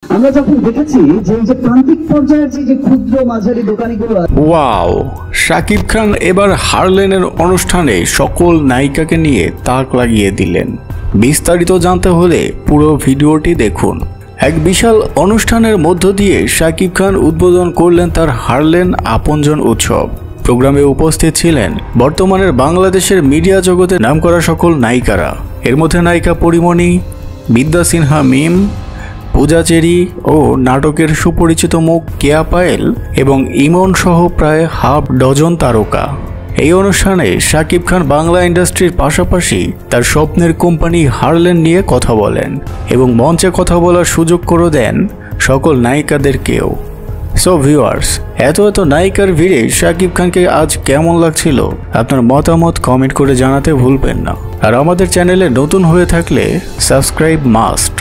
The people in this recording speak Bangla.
আমরা যখন দেখেছি যে এই যে প্রান্তিক পর্যায়ের যে ক্ষুদ্র মাঝারি দোকানিগুলো ওয়াও, শাকিব খান এবার হারলেনের অনুষ্ঠানে সকল নায়িকাকে নিয়ে তাক লাগিয়ে দিলেন। বিস্তারিত জানতে হলে পুরো ভিডিওটি দেখুন। এক বিশাল অনুষ্ঠানের মধ্য দিয়ে শাকিব খান উদ্বোধন করলেন তার হারলেন আপনজন উৎসব। প্রোগ্রামে উপস্থিত ছিলেন বর্তমানের বাংলাদেশের মিডিয়া জগতে নামকরা সকল নায়িকারা। এর মধ্যে নায়িকা পরিমণি, বিদ্যা সিনহা মিম, পূজা চেরি ও নাটকের সুপরিচিত মুখ কেয়া পায়েল এবং ইমন সহ প্রায় হাফ ডজন তারকা। এই অনুষ্ঠানে শাকিব খান বাংলা ইন্ডাস্ট্রির পাশাপাশি তার স্বপ্নের কোম্পানি হারলেন নিয়ে কথা বলেন এবং মঞ্চে কথা বলার সুযোগ করে দেন সকল নায়িকাদেরকেও। সো ভিউয়ার্স, এত নায়িকার ভিড়ে শাকিব খানকে আজ কেমন লাগছিল আপনার মতামত কমেন্ট করে জানাতে ভুলবেন না। আর আমাদের চ্যানেলে নতুন হয়ে থাকলে সাবস্ক্রাইব মাস্ট।